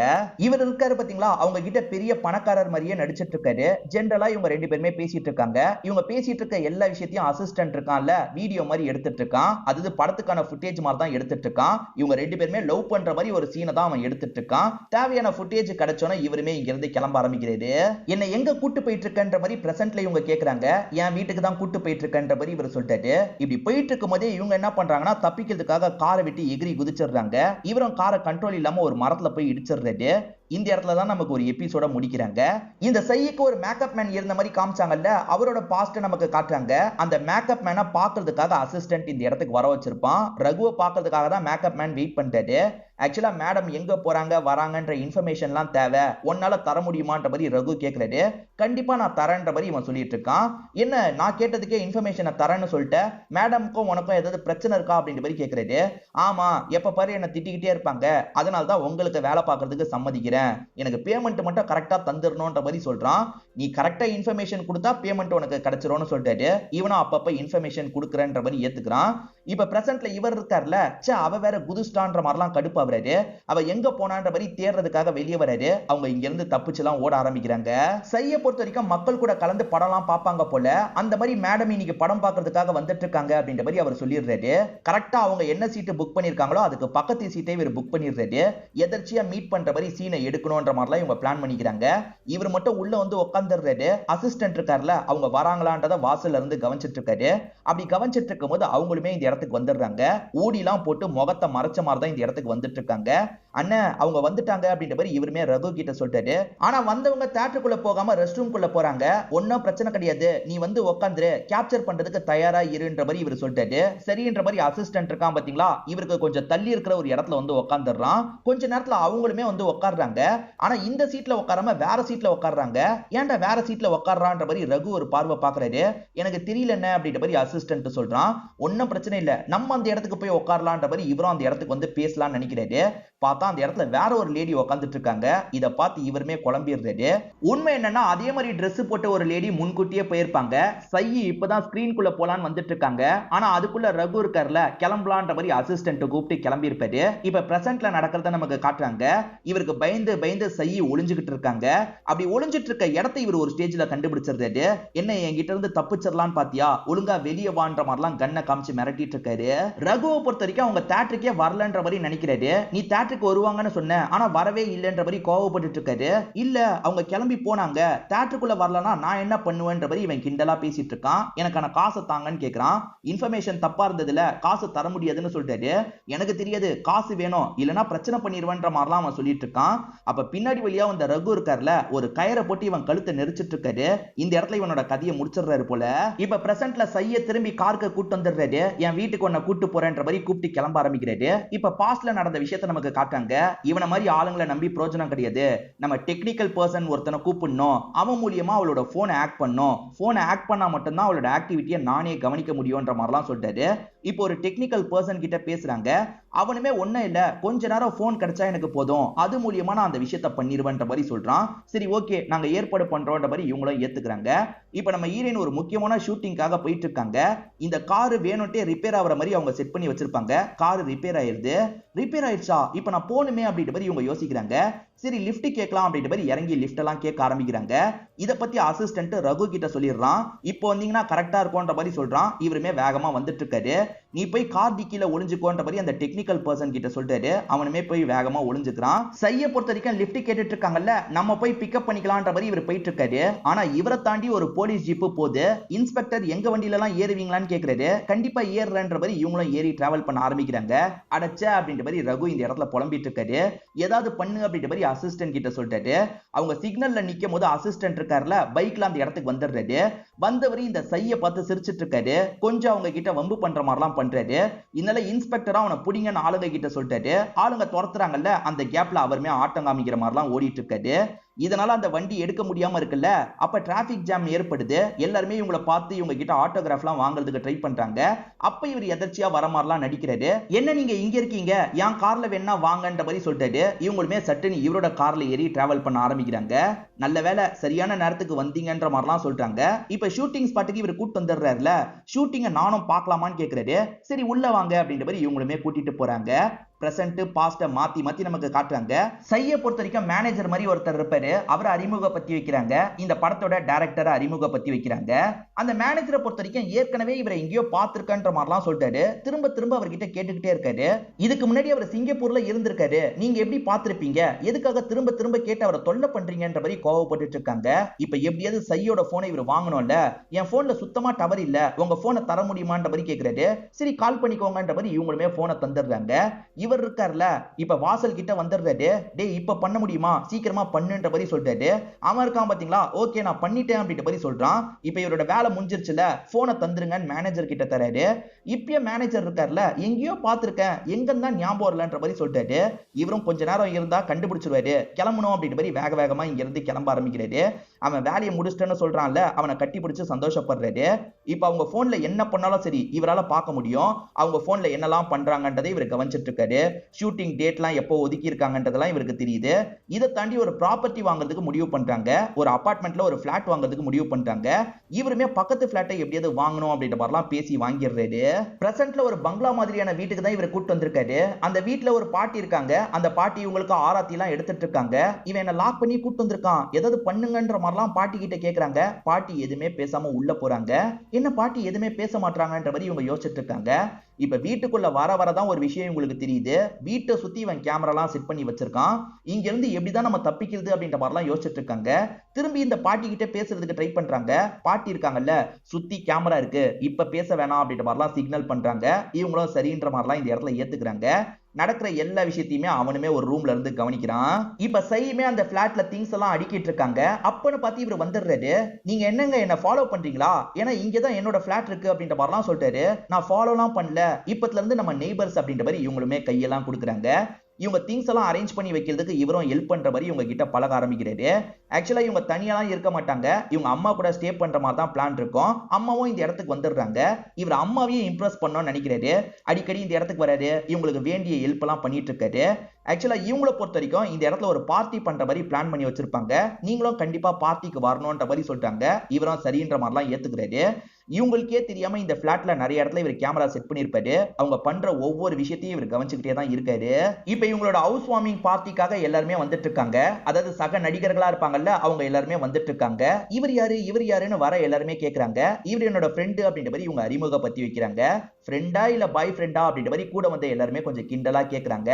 இவர் இருக்காரு பாத்தீங்களா, அவங்க கிட்ட பெரிய பணக்காரர் மாதிரியே நடிச்சிட்டு இருக்காரு. ஜென்ரலா இவங்க ரெண்டு பேருமே பேசிட்டு இருக்காங்க. இவங்க பேசிட்டு இருக்க எல்லா விஷயத்தையும் அசிஸ்டன்ட் இருக்கான்ல வீடியோ மாதிரி எடுத்துட்டு இருக்கான். அது படத்துக்கான ஃபுட்டேஜ் மாதிரி தான் எடுத்துட்டு இருக்கான். இவங்க ரெண்டு பேருமே லவ் பண்ற மாதிரி ஒரு சீனை தான் அவன் எடுத்துட்டு இருக்கான். தேவையான ஃபுட்டேஜ் கிடைச்சோன்னா இவருமே இங்க இருந்து கிளம்ப ஆரம்பிக்கிறாரு. என்ன எங்க கூட்டு போயிட்டு இருக்கன்ற மாதிரி பிரசன்ட்ல இவங்க கேக்குறாங்க. என் வீட்டுக்கு தான் கூட்டு போயிட்டு இருக்கன்ற மாதிரி இவர் சொல்லிட்டாரு. இப்படி போயிட்டு இருக்கும் போதே இவங்க என்ன பண்றாங்கன்னா தப்பிக்கிறதுக்காக காரை விட்டு எகிரி குதிச்சிடுறாங்க. இவரும் காரை கண்ட்ரோல் இல்லாம ஒரு மரத்துல போய் இடிச்சிடுறாரு. இந்த இடத்துல தான் நமக்கு ஒரு எபிசோட முடிக்கிறாங்க. இந்த சைக்கு ஒரு மேக்கப் மேன் இருந்த மாதிரி காமிச்சாங்கல்ல, அவரோட பாஸ்ட் நமக்கு காட்டுறாங்க. அந்த மேக்கப் மேனை பாக்குறதுக்காக அசிஸ்டன்ட் இந்த இடத்துக்கு வர வச்சிருப்பான். ரகுவை பாக்குறதுக்காக தான் மேக்கப் மேன் வெயிட் பண்றாரு. ஆக்சுவலா மேடம் எங்க போறாங்க வராங்கன்ற இன்ஃபர்மேஷன்லாம் தேவை, உன்னால தர முடியுமான்ற மாதிரி ரகு கேட்கிறாரு. கண்டிப்பா நான் தரேன்ற மாதிரி இவன் சொல்லிட்டு இருக்கான். என்ன நான் கேட்டதுக்கே இன்ஃபர்மேஷனை தரேன்னு சொல்லிட்டு மேடம்க்கும் உனக்கும் ஏதாவது பிரச்சனை இருக்கா அப்படின்ற மாதிரி கேட்கிறாரு. ஆமா எப்ப பாரு என்ன திட்டிக்கிட்டே இருப்பாங்க, அதனால தான் உங்களுக்கு வேலை பார்க்கறதுக்கு சம்மதிக்கிறேன், எனக்கு பேமெண்ட் மட்டும் கரெக்டா தந்துடணும்ன்ற மாதிரி சொல்றான். நீ கரெக்டா இன்ஃபர்மேஷன் கொடுத்தா பேமெண்ட் உனக்கு கிடைச்சிரும்னு சொல்லிட்டாரு. இவனும் அப்பப்ப இன்ஃபர்மேஷன் கொடுக்குறேன்ற மாதிரி ஏத்துக்கிறான். இப்ப பிரசன்ட்ல இவர் இருக்கார்ல, அவ வேற குதுஸ்டான்ற மாதிரிலாம் கடுப்பு ஆகுறாரு. அவ எங்க போனான்ற மாதிரி தேடுறதுக்காக வெளியே வராரு. அவங்க இங்க இருந்து தப்பிச்சுலாம் ஓட ஆரம்பிக்கிறாங்க. சைய பொறுத்த வரைக்கும் மக்கள் கூட கலந்து படம்லாம் பார்ப்பாங்க போல. அந்த மாதிரி மேடம் இன்னைக்கு படம் பார்க்கறதுக்காக வந்துட்டு இருக்காங்க அப்படின்ற மாதிரி அவர் சொல்லிடுறாரு. கரெக்டா அவங்க என்ன சீட்டு புக் பண்ணிருக்காங்களோ அதுக்கு பக்கத்து சீட்டை இவர் புக் பண்ணிடுறாரு. எதர்ச்சியா மீட் பண்ற மாதிரி சீனை எடுக்கணும்ன்ற மாதிரிலாம் இவங்க பிளான் பண்ணிக்கிறாங்க. இவர் மட்டும் உள்ள வந்து உட்காந்துடுறாரு. அசிஸ்டன்ட் இருக்கார்ல, அவங்க வராங்களான்றத வாசல்ல இருந்து கவனிச்சிட்டு இருக்காரு. அப்படி கவனிச்சிட்டு இருக்கும் போது அவங்களுமே இந்த இடத்துக்கு வந்துடுறாங்க. ஊடிலாம் போட்டு முகத்தை மறைச்ச மாதிரி தான் இந்த இடத்துக்கு வந்துட்டு இருக்காங்க. அண்ணன் அவங்க வந்துட்டாங்க அப்படின்ற மாதிரி இவருமே ரகு கிட்ட சொல்லிட்டாரு. ஆனா வந்தவங்க தியேட்டருக்குள்ள போகாம ரெஸ்ட் ரூம்குள்ள போறாங்க. ஒன்னும் பிரச்சனை கிடையாது, நீ வந்து உட்காந்துரு, கேப்சர் பண்றதுக்கு தயாரா இருன்ற மாதிரி இவர் சொல்லிட்டாரு. சரின்ற மாதிரி அசிஸ்டன்ட் இருக்கான் பாத்தீங்களா, இவருக்கு கொஞ்சம் தள்ளி இருக்கிற ஒரு இடத்துல வந்து உட்காந்துடுறான். கொஞ்ச நேரத்துல அவங்களுமே வந்து உட்கார்றாங்க. ஆனா இந்த சீட்ல உட்காராம வேற சீட்ல உட்கார்றாங்க. ஏன்டா வேற சீட்ல உட்கார்றான்ற மாதிரி ரகு ஒரு பார்வை பாக்குறாரு. எனக்கு தெரியல என்ன அப்படின்ற மாதிரி அசிஸ்டன்ட் சொல்றான். ஒன்னும் பிரச்சனை இல்ல, நம்ம அந்த இடத்துக்கு போய் உட்காரலான்ற மாதிரி இவரும் அந்த இடத்துக்கு வந்து பேசலாம்னு நினைக்கிறாரு. பார்த்தா அந்த இடத்துல வேற ஒரு லேடி உட்காந்துட்டு இருக்காங்க. இத பார்த்து இவருமே குழம்பிடுறாரு. உண்மை என்னன்னா அதே மாதிரி Dress போட்ட ஒரு லேடி முன்கூட்டியே போயிருப்பாங்க. சை இப்பதான் ஸ்கிரீன்குள்ள போலான்னு வந்துட்டு இருக்காங்க. ஆனா அதுக்குள்ள ரகு இருக்கார்ல, கிளம்பலான்ற மாதிரி அசிஸ்டன்ட் கூப்பிட்டு கிளம்பி இருப்பாரு. இப்ப பிரசன்ட்ல நடக்கிறத நமக்கு காட்டுறாங்க. இவருக்கு பயந்து பயந்து சை ஒளிஞ்சுகிட்டு இருக்காங்க. அப்படி ஒளிஞ்சிட்டு இருக்க இடத்தை இவர் ஒரு ஸ்டேஜ்ல கண்டுபிடிச்சிருந்தாரு. என்ன என்கிட்ட இருந்து தப்பிச்சிடலான்னு பாத்தியா, ஒழுங்கா வெளியே வான்ற மாதிரிலாம் கண்ணை காமிச்சு மிரட்டிட்டு இருக்காரு. ரகுவை பொறுத்த வரைக்கும் அவங்க தியேட்டருக்கே வரலன்ற மாதிரி நினைக்கிறாரு. நீ தியேட்டருக்கு வருவாங்கன்னு சொன்ன, ஆனா வரவே இல்லைன்ற மாதிரி கோவப்பட்டு இருக்காரு. இல்ல அவங்க கிளம்பி போனாங்க, தியேட்டருக்குள்ள வரலனா நான் என்ன பண்ணுவேன்ற மாதிரி இவன் கிண்டலா பேசிட்டு இருக்கான். எனக்கான காசை தாங்கன்னு கேக்குறான். இன்ஃபர்மேஷன் தப்பா இருந்ததுல காசு தர முடியாதுன்னு சொல்லிட்டாரு. எனக்கு தெரியாது, காசு வேணும் இல்லனா பிரச்சனை பண்ணிடுவேன்ற மாதிரிலாம் அவன் சொல்லிட்டு இருக்கான். அப்ப பின்னாடி வழியா வந்த ரகு இருக்கார்ல, ஒரு கயிறை போட்டு இவன் கழுத்தை நெரிச்சிட்டு இருக்காரு. இந்த இடத்துல இவனோட கதையை முடிச்சிடுறாரு போல. இப்ப பிரசன்ட்ல சைய திரும்பி கார்க்கு கூட்டு வந்துடுறாரு. என் வீட்டுக்கு உன்னை கூட்டு போறேன்ற மாதிரி கூப்பிட்டு கிளம்ப ஆரம்பிக்கிறாரு. இப்ப பாஸ்ட்ல நடந்த விஷயத்தை நமக்கு காட்டாங்க. இவனை மாதிரி ஆளுங்களை நம்பி பிரோஜனம் கிடையாது, நம்ம டெக்னிக்கல் பர்சன் ஒருத்தனை கூப்பிடணும், அவன் மூலியமா அவளோட போனை ஆக்ட் பண்ணும், போனை ஆக்ட் பண்ணா மட்டும்தான் அவளோட ஆக்டிவிட்டியை நானே கவனிக்க முடியும்ன்ற மாதிரிலாம் சொல்லிட்டாரு. இப்போ ஒரு டெக்னிக்கல் பர்சன் கிட்ட பேசுறாங்க. அவனுமே ஒன்னும் இல்ல, கொஞ்ச நேரம் போன் கிடைச்சா எனக்கு போதும், அது மூலியமா நான் அந்த விஷயத்தை பண்ணிடுவேன்ற மாதிரி சொல்றான். சரி ஓகே நாங்க ஏற்பாடு பண்றோம்ன்ற மாதிரி இவங்களும் ஏத்துக்கிறாங்க. இப்ப நம்ம ஹீரோயின் ஒரு முக்கியமான ஷூட்டிங்காக போயிட்டு இருக்காங்க. இந்த கார் வேணும்ட்டே ரிப்பேர் ஆகுற மாதிரி அவங்க செட் பண்ணி வச்சிருப்பாங்க. கார் ரிப்பேர் ஆயிருது. ரிப்பேர் ஆயிடுச்சா, இப்ப நான் போனுமே அப்படின்ற மாதிரி இவங்க யோசிக்கிறாங்க. சரி லிஃப்ட் கேட்கலாம் அப்படின்ற மாதிரி இறங்கி லிஃப்ட் எல்லாம் கேட்க ஆரம்பிக்கிறாங்க. இத பத்தி அசிஸ்டன்ட் ரகு கிட்ட சொல்லிடுறான். இப்போ வந்தீங்கன்னா கரெக்டா இருக்கும்ன்ற மாதிரி சொல்றான். இவருமே வேகமா வந்துட்டு இருக்காரு. நீ போய் கார் டிக்கில ஒளிஞ்சுக்கோன்ற மாதிரி அந்த டெக்னிக்கல் பர்சன் கிட்ட சொல்றாரு. அவனுமே போய் வேகமா ஒளிஞ்சுக்கிறான். சைய பொறுத்த வரைக்கும் லிஃப்ட் கேட்டுட்டு இருக்காங்கல்ல, நம்ம போய் பிக்கப் பண்ணிக்கலாம்ன்ற மாதிரி இவர் போயிட்டு இருக்காரு. ஆனா இவரை தாண்டி ஒரு போலீஸ் ஜீப் போகுது. இன்ஸ்பெக்டர் எங்க வண்டியில எல்லாம் ஏறுவீங்களான்னு கேக்குறாரு. கண்டிப்பா ஏறுறன்ற மாதிரி இவங்களும் ஏறி டிராவல் பண்ண ஆரம்பிக்கிறாங்க. அடச்ச அப்படின்ற மாதிரி ரகு இந்த இடத்துல புலம்பிட்டு இருக்காரு. ஏதாவது பண்ணு அப்படின்ற மாதிரி அசிஸ்டன்ட் கிட்ட சொல்றாரு. அவங்க சிக்னல்ல நிக்கும் போது அசிஸ்டன்ட் இருக்காருல, பைக்ல அந்த இடத்துக்கு வந்துடுறாரு. வந்தவரு இந்த சைய பார்த்து சிரிச்சிட்டு இருக்காரு. கொஞ்சம் அவங்க கிட்ட வம்பு பண்ற மாதிரிலாம் பண்றாரு. இதனால இன்ஸ்பெக்டரா அவனை புடிங்கன்னு ஆளுங்க கிட்ட சொல்றாரு. ஆளுங்க துரத்துறாங்கல்ல, அந்த கேப்ல அவருமே ஆட்டம் காமிக்கிற மாதிரிலாம் ஓடிட்டு இருக்காரு. இதனால அந்த வண்டி எடுக்க முடியாம இருக்குல்ல, அப்ப டிராபிக் ஜாம் ஏற்படுது. எல்லாருமே இவங்களை பார்த்து இவங்க கிட்ட ஆட்டோகிராஃப்லாம் வாங்குறதுக்கு ட்ரை பண்றாங்க. அப்ப இவர் எதர்ச்சியா வர மாதிரிலாம் நடிக்கிறாரு. என்ன நீங்க இங்க இருக்கீங்க, என் கார்ல வேணா வாங்கன்ற மாதிரி சொல்லிட்டாரு. இவங்களுமே சட்டுன்னு இவரோட கார்ல ஏறி டிராவல் பண்ண ஆரம்பிக்கிறாங்க. நல்ல வேலை சரியான நேரத்துக்கு வந்தீங்கன்ற மாதிரிலாம் சொல்றாங்க. இப்ப ஷூட்டிங் ஸ்பாட்டுக்கு இவர் கூட்டு வந்துடுறாருல, ஷூட்டிங்க நானும் பார்க்கலாமான்னு கேக்குறாரு. சரி உள்ள வாங்க அப்படின்ற மாதிரி இவங்களுமே கூட்டிட்டு போறாங்க. பிரசன்ட் பாஸ்ட மாத்தி மாத்தி நமக்கு காட்டுறாங்க. சைய பொறுத்த வரைக்கும் மேனேஜர் மாதிரி ஒருத்தர் இருப்பாரு. அவரை அறிமுகப்படுத்தி வைக்கிறாங்க. இந்த படத்தோட டைரக்டரை அறிமுகப்படுத்தி வைக்கிறாங்க. அந்த மேனேஜரை பொறுத்த வரைக்கும் ஏற்கனவே இவரை எங்கேயோ பார்த்திருக்கன்ற மாதிரிலாம் சொல்லிட்டாரு. திரும்ப திரும்ப அவர்கிட்ட கேட்டுக்கிட்டே இருக்காரு. இதுக்கு முன்னாடி அவர் சிங்கப்பூர்ல இருந்திருக்காரு, நீங்க எப்படி பார்த்திருப்பீங்க, எதுக்காக திரும்ப திரும்ப கேட்டு அவரை தொல்லை பண்றீங்கன்ற மாதிரி கோவப்பட்டு இருக்காங்க. இப்ப எப்படியாவது சையோட போனை இவர் வாங்கணும்ல, என் போன்ல சுத்தமா டவர் இல்ல, உங்க போனை தர முடியுமான்ற மாதிரி கேக்குறாரு. சரி கால் பண்ணிக்கோங்கன்ற மாதிரி இவங்களுமே போனை தந்துடுறாங்க. இவர் இருக்கார்ல, இப்ப வாசல் கிட்ட வந்துடுறாரு. டேய் இப்ப பண்ண முடியுமா, சீக்கிரமா பண்ணுன்ற மாதிரி சொல்றாரு. அவன் இருக்கான் பாத்தீங்களா, ஓகே நான் பண்ணிட்டேன் அப்படின்ற மாதிரி சொல்றான். இப்ப இவரோட வேலை முடிஞ்சிருச்சுல, போனை தந்துருங்கன்னு மேனேஜர் கிட்ட தராரு. இப்பயே மேனேஜர் இருக்கார்ல, எங்கேயோ பார்த்திருக்கேன், எங்க தான் ஞாபகம் இல்லன்ற மாதிரி சொல்றாரு. இவரும் கொஞ்ச நேரம் இருந்தா கண்டுபிடிச்சிருவாரு, கிளம்பணும் அப்படின்ற மாதிரி வேக வேகமா இங்க இருந்து கிளம்ப ஆரம்பிக்கிறாரு. அவன் வேலையை முடிச்சிட்டேன்னு சொல்றான்ல, அவனை கட்டி பிடிச்சு சந்தோஷப்படுறாரு. இப்ப அவங்க போன்ல என்ன பண்ணாலும் சரி இவரால பார்க்க முடியும். அவங்க போன்ல என்னெல்லாம் பண்றாங்கன்றதை இவர் கவனிச்சிட்டு இருக்காரு. ஷூட்டிங் டேட்லாம் எப்போ ஒதுக்கி இருக்காங்கன்றதெல்லாம் இவருக்கு தெரியுது. இதை தாண்டி ஒரு ப்ராப்பர்ட்டி வாங்குறதுக்கு முடிவு பண்றாங்க. ஒரு அபார்ட்மெண்ட்ல ஒரு பிளாட் வாங்குறதுக்கு முடிவு பண்றாங்க. இவருமே பக்கத்து பிளாட்டை எப்படியாவது வாங்கணும் அப்படின்ற மாதிரிலாம் பேசி வாங்கிடுறாரு. பிரசன்ட்ல ஒரு பங்களா மாதிரியான வீட்டுக்கு தான் இவர் கூட்டு வந்திருக்காரு. அந்த வீட்டுல ஒரு பாட்டி இருக்காங்க. அந்த பாட்டி இவங்களுக்கு ஆராத்தி எல்லாம் எடுத்துட்டு இருக்காங்க. இவன் என்ன லாக் பண்ணி கூட்டு வந்திருக்கான், ஏதாவது பண்ணுங்கன்ற மாதிரிலாம் பாட்டி கிட்ட கேக்குறாங்க. பாட்டி எதுவுமே பேசாம உள்ள போறாங்க. என்ன பாட்டி எதுவுமே பேச மாட்டாங்கன்ற மாதிரி இவங்க யோசிச்சுட்டு இருக்காங்க. இப்ப வீட்டுக்குள்ள வர வரதான் ஒரு விஷயம் உங்களுக்கு தெரியுது. வீட்டை சுத்தி இவன் கேமராலாம் செட் பண்ணி வச்சிருக்கான். இங்க இருந்து எப்படிதான் நம்ம தப்பிக்கிறது அப்படின்ற மாதிரிலாம் யோசிச்சுட்டு இருக்காங்க. திரும்பி இந்த பாட்டி கிட்ட பேசுறதுக்கு ட்ரை பண்றாங்க. பாட்டி இருக்காங்கல்ல, சுத்தி கேமரா இருக்கு, இப்ப பேச வேணாம் அப்படின்ற மாதிரிலாம் சிக்னல் பண்றாங்க. இவங்களும் சரின்ற மாதிரிலாம் இந்த இடத்துல ஏத்துக்கிறாங்க. நடக்கிற எல்லா விஷயத்தையுமே அவனுமே ஒரு ரூம்ல இருந்து கவனிக்கிறான். இப்ப சையுமே அந்த பிளாட்ல திங்ஸ் எல்லாம் அடிக்கிட்டு இருக்காங்க. அப்பன்னு பார்த்து இவர் வந்துடுறாரு. நீங்க என்னங்க என்ன ஃபாலோ பண்றீங்களா, ஏன்னா இங்கதான் என்னோட பிளாட் இருக்கு அப்படின்ற மாதிரிலாம் சொல்லிட்டாரு. நான் ஃபாலோலாம் பண்ணல, இப்பத்துல இருந்து நம்ம நெய்பர்ஸ் அப்படின்ற மாதிரி இவங்களுமே கையெல்லாம் கொடுக்குறாங்க. இவங்க திங்ஸ் எல்லாம் அரேஞ்ச் பண்ணி வைக்கிறதுக்கு இவரும் ஹெல்ப் பண்ற மாதிரி இவங்க கிட்ட பழக ஆரம்பிக்கிறாரு. ஆக்சுவலா இவங்க தனியாலாம் இருக்க மாட்டாங்க, இவங்க அம்மா கூட ஸ்டே பண்ற மாதிரி தான் பிளான் இருக்கும். அம்மாவும் இந்த இடத்துக்கு வந்துடுறாங்க. இவர் அம்மாவையும் இம்ப்ரெஸ் பண்ணணும்னு நினைக்கிறாரு. அடிக்கடி இந்த இடத்துக்கு வராரு, இவங்களுக்கு வேண்டிய ஹெல்ப் எல்லாம் பண்ணிட்டு இருக்காரு. ஆக்சுவலா இவங்கள பொறுத்த வரைக்கும் இந்த இடத்துல ஒரு பார்ட்டி பண்ற மாதிரி பிளான் பண்ணி வச்சிருப்பாங்க. நீங்களும் கண்டிப்பா பார்ட்டிக்கு வரணும்ன்ற மாதிரி சொல்லிட்டாங்க. இவரும் சரின்ற மாதிரிலாம் ஏத்துக்கிறாரு. இவங்களுக்கே தெரியாம இந்த பிளாட்ல நிறைய இடத்துல இவர் கேமரா செட் பண்ணிருப்பாரு. அவங்க பண்ற ஒவ்வொரு விஷயத்தையும் இவர் கவனிச்சுக்கிட்டே தான் இருக்காரு. இப்ப இவங்களோட ஹவுஸ் வார்மிங் பார்ட்டிக்காக எல்லாருமே வந்துட்டு இருக்காங்க. அதாவது சக நடிகர்களா இருப்பாங்கல்ல, அவங்க எல்லாருமே வந்துட்டு இருக்காங்க. இவர் யாரு இவர் யாருன்னு வர எல்லாருமே கேக்குறாங்க. இவர் என்னோட ஃப்ரெண்டு அப்படின்ற மாதிரி இவங்க அறிமுகப்படுத்தி வைக்கிறாங்க. ஃப்ரெண்டா இல்ல பாய் ஃப்ரெண்டா அப்படின்ற மாதிரி கூட வந்து எல்லாருமே கொஞ்சம் கிண்டலா கேக்குறாங்க.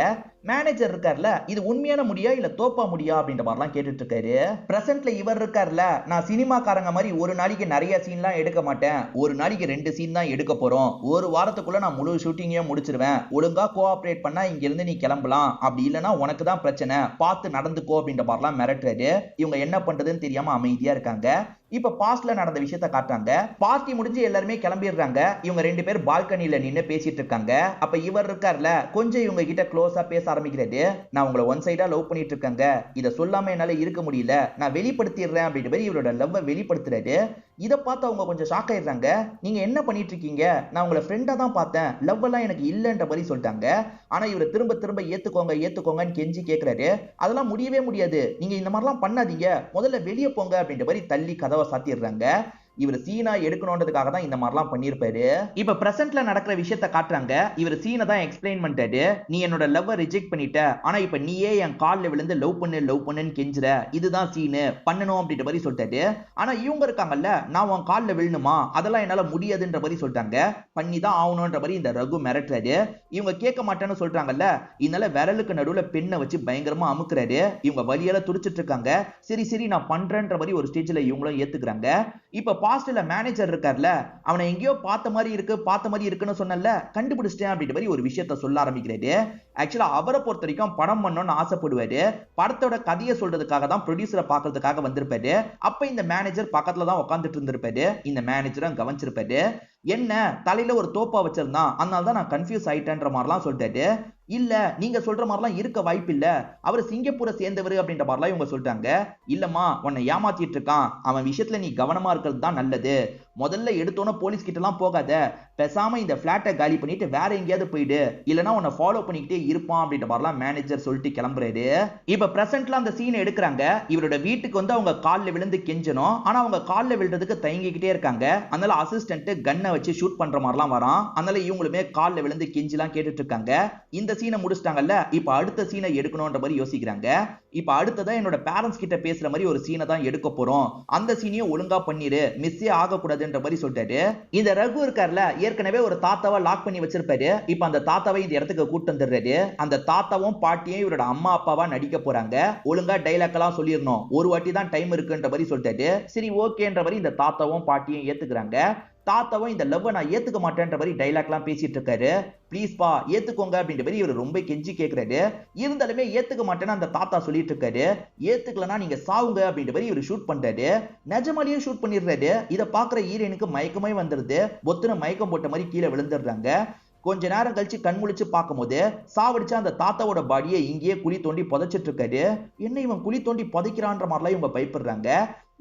மேனேஜர் இருக்கார்ல, இது உண்மையான முடியா இல்ல தோப்பா முடியா அப்படின்ற மாதிரிலாம் கேட்டுட்டு இருக்காரு. பிரசன்ட்ல இவர் இருக்கார்ல, நான் சினிமாக்காரங்க மாதிரி ஒரு நாளைக்கு நிறைய சீன்லாம் எடுக்க மாட்டேன், ஒரு நாளைக்கு 2 சீன் தான் எடுக்க போறோம், ஒரு வாரத்துக்குள்ள நான் முழு ஷூட்டிங்கையும் முடிச்சிருவேன், ஒழுங்கா கோஆபரேட் பண்ணா இங்க இருந்து நீ கிளம்பலாம், அப்படி இல்லனா உனக்கு தான் பிரச்சனை, பார்த்து நடந்துக்கோ அப்படின்ற மாதிரிலாம் மிரட்டுறாரு. இவங்க என்ன பண்றதுன்னு தெரியாம அமைதியா இருக்காங்க. இப்ப பாஸ்ட்ல நடந்த விஷயத்தை காட்டுறாங்க. பார்ட்டி முடிஞ்சு எல்லாருமே கிளம்பிடுறாங்க. இவங்க 2 பேர் பால்கனில நின்னு பேசிட்டு இருக்காங்க. அப்ப இவர் இருக்கார்ல, கொஞ்சம் இவங்க கிட்ட க்ளோஸா பேச ஆரம்பிக்கிறாரு. நான் உங்களை ஒன் சைடா லவ் பண்ணிட்டு இருக்கேங்க, இத சொல்லாம என்னால இருக்க முடியல, நான் வெளிப்படுத்திடுறேன் அப்படின்ற மாதிரி இவரோட லவ் வெளிப்படுத்துறாரு. இதை பார்த்து அவங்க கொஞ்சம் ஷாக் ஆயிடுறாங்க. நீங்க என்ன பண்ணிட்டு இருக்கீங்க? நான் உங்களை ஃப்ரெண்டா தான் பார்த்தேன், லவ் எல்லாம் எனக்கு இல்லன்ற மாதிரி சொல்லிட்டாங்க. ஆனா இவர் திரும்ப திரும்ப ஏத்துக்கோங்க ஏத்துக்கோங்கன்னு கெஞ்சி கேட்கிறாரு. அதெல்லாம் முடியவே முடியாது, நீங்க இந்த மாதிரிலாம் பண்ணாதீங்க, முதல்ல வெளியே போங்க அப்படின்ற மாதிரி தள்ளி கதவை சாத்திடுறாங்க. இவர் சீனா எடுக்கணும்ன்றதுக்காக தான் இந்த மாதிரிலாம் பண்ணிருப்பாரு. இப்ப பிரசன்ட்ல நடக்கிற விஷயத்த காட்டுறாங்க. இவர் சீனை தான் எக்ஸ்பிளைன் பண்ணிட்டாரு. நீ என்னோட லவ்வை ரிஜெக்ட் பண்ணிட்ட, ஆனா இப்ப நீயே என் கால்ல விழுந்து லவ் பண்ணுன்னு கெஞ்சுற, இதுதான் சீனு, பண்ணணும் அப்படின்ற மாதிரி சொல்லிட்டாரு. ஆனா இவங்க இருக்காங்கல்ல, நான் உன் கால்ல விழணுமா, அதெல்லாம் என்னால முடியாதுன்ற மாதிரி சொல்லிட்டாங்க. பண்ணி தான் ஆகணும்ன்ற மாதிரி இந்த ரகு மிரட்டுறாரு. இவங்க கேட்க மாட்டேன்னு சொல்றாங்கல்ல, இதனால விரலுக்கு நடுவுல பெண்ணை வச்சு பயங்கரமா அமுக்குறாரு. இவங்க வலியால துடிச்சிட்டு இருக்காங்க. சரி சரி நான் பண்றேன்ற மாதிரி ஒரு ஸ்டேஜ்ல இவங்களும் ஏத்துக்கிறாங்க. இப்ப பாஸ்ட்ல மேனேஜர் இருக்கார்ல, அவனை எங்கேயோ பார்த்த மாதிரி இருக்குன்னு சொன்னல, கண்டுபிடிச்சிட்டேன் அப்படின்ற மாதிரி ஒரு விஷயத்த சொல்ல ஆரம்பிக்கிறாரு. ஆக்சுவலா அவரை பொறுத்த வரைக்கும் படம் பண்ணணும்னு ஆசைப்படுவாரு. படத்தோட கதையை சொல்றதுக்காக தான் ப்ரொடியூசரை பார்க்கறதுக்காக வந்திருப்பாரு. அப்ப இந்த மேனேஜர் பக்கத்துல தான் உட்காந்துட்டு இருந்திருப்பாரு. இந்த மேனேஜரும் கவனிச்சிருப்பாரு. என்ன தலையில ஒரு தோப்பா வச்சிருந்தான், அதனால தான் நான் கன்ஃபியூஸ் ஆயிட்டேன்ற மாதிரிலாம் சொல்லிட்டாரு. இல்ல நீங்க சொல்ற மாதிரிலாம் இருக்க வாய்ப்பு இல்ல, அவர் சிங்கப்பூரை சேர்ந்தவர் அப்படின்ற மாதிரிலாம் இவங்க சொல்றாங்க. இல்லம்மா, உன்னை ஏமாத்திட்டு இருக்கான், அவன் விஷயத்துல நீ கவனமா இருக்கிறது தான் நல்லது. முதல்ல எடுத்தோன்னு போலீஸ் கிட்ட எல்லாம் போகாத, பேசாம இந்த பிளாட்டை காலி பண்ணிட்டு வேற எங்கேயாவது போயிடு, இல்லனா உன்னை ஃபாலோ பண்ணிக்கிட்டே இருப்பான் அப்படின்ற மாதிரிலாம் மேனேஜர் சொல்லிட்டு கிளம்புறாரு. இப்ப பிரசன்ட்ல அந்த சீன் எடுக்கிறாங்க. இவரோட வீட்டுக்கு வந்து அவங்க கால்ல விழுந்து கெஞ்சணும், ஆனா அவங்க கால்ல விழுறதுக்கு தயங்கிக்கிட்டே இருக்காங்க. அதனால அசிஸ்டன்ட் கன்னை வச்சு ஷூட் பண்ற மாதிரிலாம் வரான். அதனால இவங்களுமே கால்ல விழுந்து கெஞ்சிலாம் கேட்டுட்டு இருக்காங்க. இந்த சீனை முடிச்சிட்டாங்கல்ல, இப்ப அடுத்த சீனை எடுக்கணும்ன்ற மாதிரி யோசிக்கிறாங்க. இப்ப அடுத்ததான் என்னோட பேரண்ட்ஸ் கிட்ட பேசுற மாதிரி ஒரு சீனை தான் எடுக்க போறோம், அந்த சீனையும் ஒழுங்கா பண்ணிரு, மிஸ்ஸே ஆகக்கூடாதுன்ற மாதிரி சொல்லிட்டாரு. இந்த ரகு இருக்கார்ல, ஏற்கனவே ஒரு தாத்தாவை லாக் பண்ணி வச்சிருப்பாரு. இப்ப அந்த தாத்தாவை இந்த இடத்துக்கு கூட்டு வந்துடுறாரு. அந்த தாத்தாவும் பாட்டியும் இவரோட அம்மா அப்பாவா நடிக்க போறாங்க. ஒழுங்கா டைலாக் எல்லாம் சொல்லிடணும், ஒரு வாட்டி தான் டைம் இருக்குன்ற மாதிரி சொல்லிட்டாரு. சரி ஓகேன்ற மாதிரி இந்த தாத்தாவும் பாட்டியும் ஏத்துக்கிறாங்க. தாத்தாவும் இந்த லவ் நான் ஏத்துக்க மாட்டேன்ற மாதிரி டைலாக் எல்லாம் பேசிட்டு இருக்காரு. ப்ளீஸ் பா ஏத்துக்கோங்க அப்படின்ற மாதிரி இவர் ரொம்ப கெஞ்சி கேட்கிறாரு. இருந்தாலுமே ஏத்துக்க மாட்டேன்னு அந்த தாத்தா சொல்லிட்டு இருக்காரு. ஏத்துக்கலனா நீங்க சாவுங்க அப்படின்ற மாதிரி இவர் ஷூட் பண்றாரு. நிஜமாலியே ஷூட் பண்ணிடுறாரு. இதை பாக்குற ஹீரோயினுக்கு மயக்கமே வந்துருது. பொத்துன மயக்கம் போட்ட மாதிரி கீழே விழுந்துடுறாங்க. கொஞ்ச நேரம் கழிச்சு கண் முழிச்சு பார்க்கும்போது சாவடிச்சா அந்த தாத்தாவோட பாடியை இங்கேயே குழி தோண்டி புதைச்சிட்டு இருக்காரு. என்ன இவன் குழி தோண்டி புதைக்கிறான்ற மாதிரிலாம் இவங்க பயப்படுறாங்க.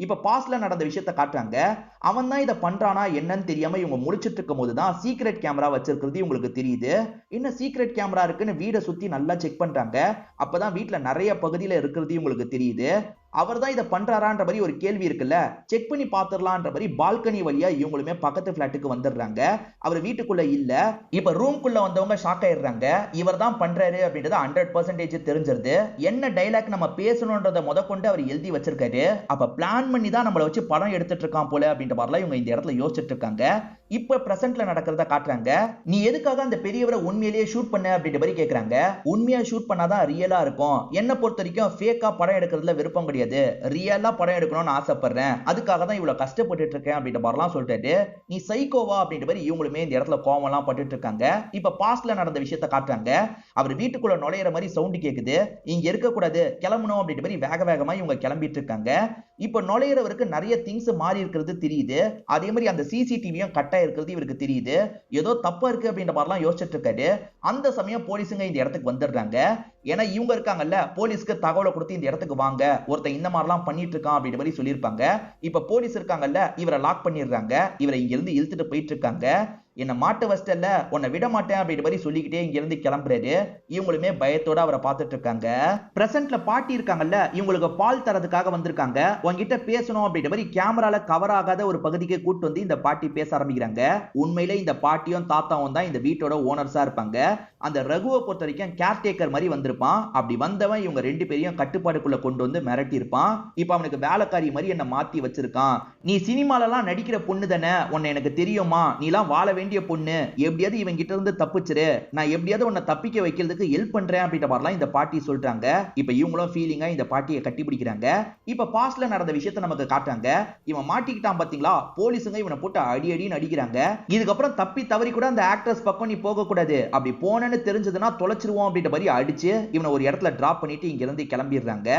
இப்ப பாஸ்ட்ல நடந்த விஷயத்த காட்டுறாங்க. அவன் தான் இதை பண்றானா என்னன்னு தெரியாம இவங்க முடிச்சிட்டு இருக்கும் போதுதான் சீக்ரெட் கேமரா வச்சிருக்கிறது இவங்களுக்கு தெரியுது. என்ன சீக்ரெட் கேமரா இருக்குன்னு வீடை சுத்தி நல்லா செக் பண்றாங்க. அப்பதான் வீட்டுல நிறைய பகுதியில இருக்கிறது இவங்களுக்கு தெரியுது. அவர் தான் இதை பண்றாரான்ற மாதிரி ஒரு கேள்வி இருக்குல்ல, செக் பண்ணி பாத்துடலான்ற மாதிரி பால்கனி வழியா இவங்களுமே பக்கத்து பிளாட்டுக்கு வந்துடுறாங்க. அவர் வீட்டுக்குள்ள இல்ல. இப்ப ரூம்குள்ள வந்தவங்க ஷாக் ஆயிடுறாங்க. இவர் தான் பண்றாரு அப்படின்றது 100% தெரிஞ்சிருது. என்ன டைலாக் நம்ம பேசணும்ன்றத முதற்கொண்டு அவர் எழுதி வச்சிருக்காரு. அப்ப பிளான் பண்ணி தான் நம்மளை வச்சு படம் எடுத்துட்டு இருக்கான் போல அப்படின்ற மாதிரிலாம் இவங்க இந்த இடத்துல யோசிச்சுட்டு இருக்காங்க. இப்ப பிரசன்ட்ல நடக்கிறத காட்டுறாங்க. நீ எதுக்காக அந்த பெரியவரை உண்மையிலேயே ஷூட் பண்ண அப்படின்ற மாதிரி கேக்குறாங்க. உண்மையா ஷூட் பண்ணாதான் ரியலா இருக்கும், என்ன பொறுத்த வரைக்கும் ஃபேக்கா படம் எடுக்கிறதுல விருப்பம் கிடையாது, ரியலா படம் எடுக்கணும்னு ஆசைப்படுறேன், அதுக்காக தான் இவ்வளவு கஷ்டப்பட்டு இருக்கேன் அப்படின்ற மாதிரிலாம் சொல்லிட்டாரு. நீ சைக்கோவா அப்படின்ற மாதிரி இவங்களுமே இந்த இடத்துல கோவம் எல்லாம் பட்டுட்டு இருக்காங்க. இப்ப பாஸ்ட்ல நடந்த விஷயத்த காட்டுறாங்க. அவர் வீட்டுக்குள்ள நுழையிற மாதிரி சவுண்ட் கேக்குது. இங்க இருக்க கூடாது, கிளம்பணும் அப்படின்ற மாதிரி வேக வேகமா இவங்க கிளம்பிட்டு இருக்காங்க. இப்ப நுழையிறவருக்கு நிறைய திங்ஸ் மாறி இருக்கிறது தெரியுது. அதே மாதிரி அந்த சிசிடிவியும் கட்டா இருக்கிறது இவருக்கு தெரியுது. ஏதோ தப்பா இருக்கு அப்படின்ற மாதிரிலாம் யோசிச்சுட்டு இருக்காரு. அந்த சமயம் போலீஸுங்க இந்த இடத்துக்கு வந்துடுறாங்க. ஏன்னா இவங்க இருக்காங்கல்ல, போலீஸ்க்கு தகவலை கொடுத்து இந்த இடத்துக்கு வாங்க, ஒருத்தன் இந்த மாதிரிலாம் பண்ணிட்டு இருக்கான் அப்படின்ற மாதிரி சொல்லியிருப்பாங்க. இப்ப போலீஸ் இருக்காங்கல்ல, இவரை லாக் பண்ணிடுறாங்க. இவரை இங்க இருந்து இழுத்துட்டு போயிட்டு இருக்காங்க. என்ன மாட்ட வச்சிட்டல, உன்னை விட மாட்டேன் அப்படின்ற மாதிரி சொல்லிக்கிட்டே இங்க இருந்து கிளம்புறாரு. இவங்களுமே பயத்தோட அவரை பார்த்துட்டு இருக்காங்க. பிரசன்ட்ல பாட்டி இருக்காங்கல்ல, இவங்களுக்கு பால் தரதுக்காக வந்திருக்காங்க. உங்ககிட்ட பேசணும் அப்படின்ற மாதிரி கேமரால கவர் ஆகாத ஒரு பகுதிக்கு கூட்டு வந்து இந்த பாட்டி பேச ஆரம்பிக்கிறாங்க. உண்மையிலே இந்த பாட்டியும் தாத்தாவும் தான் இந்த வீட்டோட ஓனர்ஸா இருப்பாங்க. அந்த ரகுவை பொறுத்த வரைக்கும் கேர்டேக்கர் மாதிரி வந்திருப்பான். அப்படி வந்தவன் இவங்க ரெண்டு பேரையும் கட்டுப்பாடுக்குள்ள கொண்டு வந்து மிரட்டி இருப்பான். இப்ப அவனுக்கு வேலைக்காரி மாதிரி என்ன மாத்தி வச்சிருக்கான். நீ சினிமாலலாம் நடிக்கிற பொண்ணு தானே, உன்னை எனக்கு தெரியுமா, நீ எல்லாம் வாழ வேண்டிய பொண்ணு, எப்படியாவது இவன் கிட்ட இருந்து தப்பிச்சிரு, நான் எப்படியாவது உன்னை தப்பிக்க வைக்கிறதுக்கு ஹெல்ப் பண்றேன் அப்படின்ற மாதிரிலாம் இந்த பாட்டி சொல்றாங்க. இப்ப இவங்களும் ஃபீலிங்கா இந்த பாட்டியை கட்டி பிடிக்கிறாங்க. இப்ப பாஸ்ட்ல நடந்த விஷயத்த நமக்கு காட்டுறாங்க. இவன் மாட்டிக்கிட்டான் பாத்தீங்களா, போலீஸுங்க இவனை போட்டு அடி அடின்னு அடிக்கிறாங்க. இதுக்கப்புறம் தப்பி தவறி கூட அந்த ஆக்ட்ரஸ் பக்கம் நீ போக கூடாது, அப்படி போனேன்னு தெரிஞ்சதுன்னா தொலைச்சிருவோம் அப்படின்ற மாதிரி அடிச்சு இவனை ஒரு இடத்துல டிராப் பண்ணிட்டு இங்க இருந்து கிளம்பிடுறாங்க.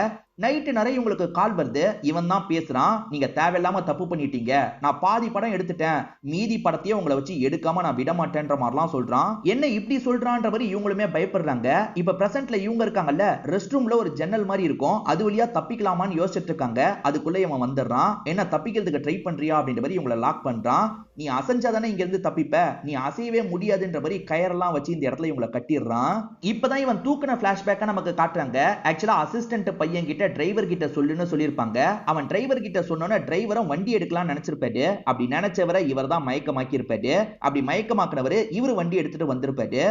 நைட்டு நிறைய உங்களுக்கு கால் வருது. இவன் தான் பேசுறான். நீங்க தேவையில்லாம தப்பு பண்ணிட்டீங்க. நான் பாதி படம் எடுத்துட்டேன். மீதி படத்தையே உங்களை வச்சு எடுக்காம நான் விட மாட்டேன்ற மாதிரிலாம் சொல்றான். என்ன இப்படி சொல்றான்ற மாதிரி இவங்களுமே பயப்படுறாங்க. இப்ப பிரசன்ட்ல இவங்க இருக்காங்கல்ல, ரெஸ்ட் ரூம்ல ஒரு ஜன்னல் மாதிரி இருக்கும். அது வழியா தப்பிக்கலாமான்னு யோசிச்சுட்டு இருக்காங்க. அதுக்குள்ள இவன் வந்துடுறான். என்ன தப்பிக்கிறதுக்கு ட்ரை பண்றியா அப்படின்ற மாதிரி இவங்களை லாக் பண்றான். நீ அசைஞ்சாதானே இங்க இருந்து தப்பிப்ப, நீ அசையவே முடியாதுன்ற மாதிரி கயரெல்லாம் வச்சு இந்த இடத்துல இவங்களை கட்டிடுறான். இப்பதான் இவன் தூக்குன பிளாஷ்பேக்கா நமக்கு காட்டுறாங்க. ஆக்சுவலா அசிஸ்டன்ட் பையன் கிட்ட டிரைவர் கிட்ட சொல்லுன்னு சொல்லியிருப்பாங்க. அவன் டிரைவர் கிட்ட சொன்னோன்னா டிரைவரும் வண்டி எடுக்கலாம் நினைச்சிருப்பாரு. அப்படி நினைச்சவரை இவர் தான் மயக்கமாக்கி இருப்பாரு. அப்படி மயக்கமாக்குனவரு இவர் வண்டி எடுத்துட்டு வந்திருப்பாரு.